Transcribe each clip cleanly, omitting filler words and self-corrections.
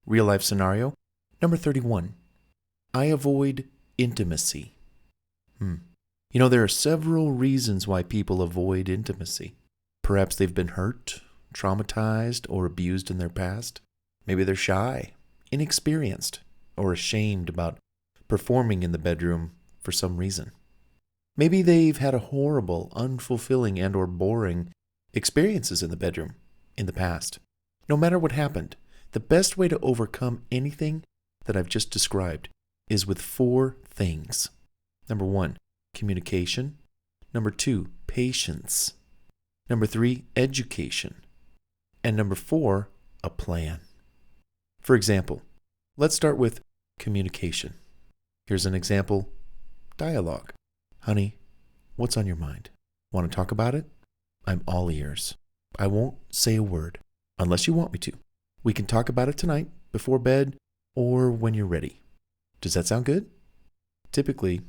Real life scenario. Number 31. I avoid intimacy. There are several reasons why people avoid intimacy. Perhaps they've been hurt, traumatized, or abused in their past. Maybe they're shy, inexperienced, or ashamed about performing in the bedroom for some reason. Maybe they've had a horrible, unfulfilling, and or boring experiences in the bedroom in the past. No matter what happened, the best way to overcome anything that I've just described is with 4 things. Number 1, communication. Number 2, patience. Number 3, education. And number 4, a plan. For example, let's start with communication. Here's an example. Dialogue. Honey, what's on your mind? Want to talk about it? I'm all ears. I won't say a word unless you want me to. We can talk about it tonight, before bed, or when you're ready. Does that sound good? Typically,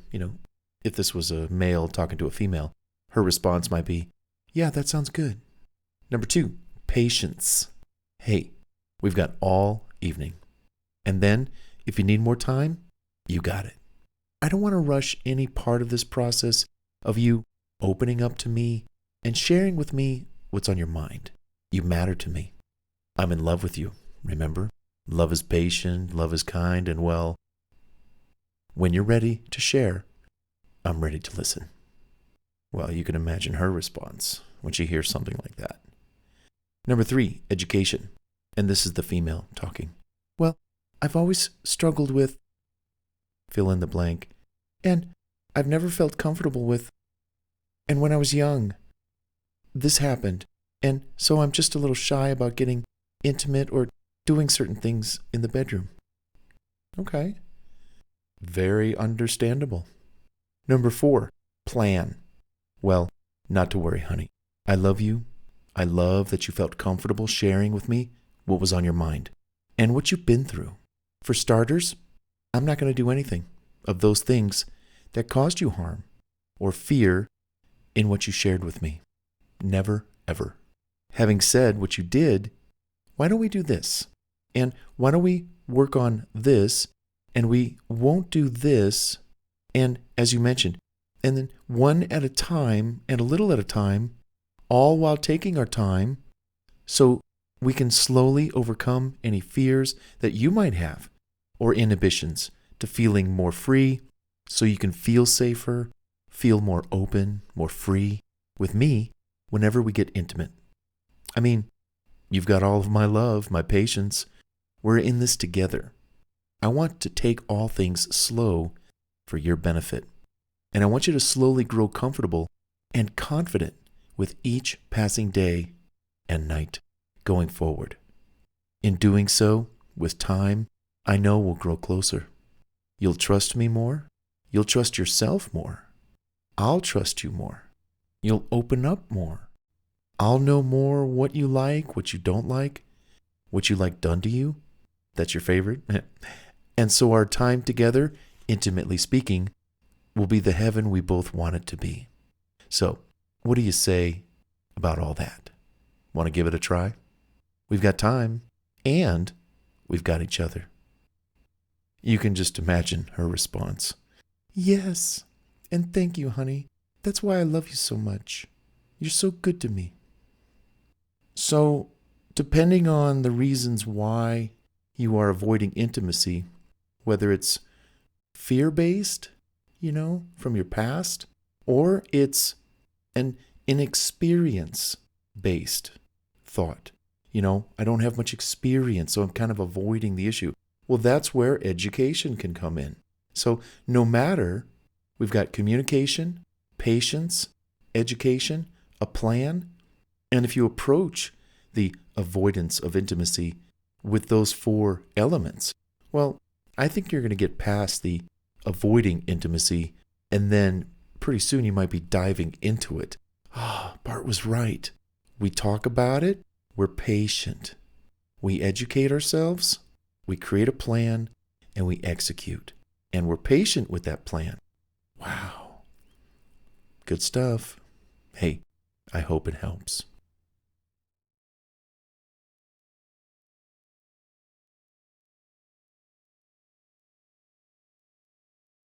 if this was a male talking to a female, her response might be, yeah, that sounds good. Number 2, patience. Hey, we've got all evening. And then, if you need more time, you got it. I don't want to rush any part of this process of you opening up to me and sharing with me what's on your mind. You matter to me. I'm in love with you, remember? Love is patient, love is kind, and well, when you're ready to share, I'm ready to listen. Well, you can imagine her response when she hears something like that. Number 3, education. And this is the female talking. Well, I've always struggled with fill in the blank, and I've never felt comfortable with, and when I was young, this happened, and so I'm just a little shy about getting intimate or doing certain things in the bedroom. Okay. Very understandable. Number 4, plan. Well, not to worry, honey. I love you. I love that you felt comfortable sharing with me what was on your mind and what you've been through. For starters, I'm not going to do anything of those things that caused you harm or fear in what you shared with me. Never, ever. Having said what you did, why don't we do this? And why don't we work on this, and we won't do this, and as you mentioned, and then one at a time and a little at a time, all while taking our time so we can slowly overcome any fears that you might have or inhibitions to feeling more free so you can feel safer, feel more open, more free with me whenever we get intimate. I mean, you've got all of my love, my patience. We're in this together. I want to take all things slow for your benefit. And I want you to slowly grow comfortable and confident with each passing day and night going forward. In doing so, with time, I know we'll grow closer. You'll trust me more. You'll trust yourself more. I'll trust you more. You'll open up more. I'll know more what you like, what you don't like, what you like done to you. That's your favorite. And so our time together, intimately speaking, will be the heaven we both want it to be. So, what do you say about all that? Want to give it a try? We've got time, and we've got each other. You can just imagine her response. Yes, and thank you, honey. That's why I love you so much. You're so good to me. So, depending on the reasons why you are avoiding intimacy, whether it's fear-based, from your past, or it's an inexperience-based thought. I don't have much experience, so I'm kind of avoiding the issue. Well, that's where education can come in. So no matter, we've got communication, patience, education, a plan, and if you approach the avoidance of intimacy with those 4 elements, well, I think you're going to get past the avoiding intimacy, and then pretty soon you might be diving into it. Bart was right. We talk about it. We're patient. We educate ourselves. We create a plan, and we execute. And we're patient with that plan. Wow. Good stuff. Hey, I hope it helps.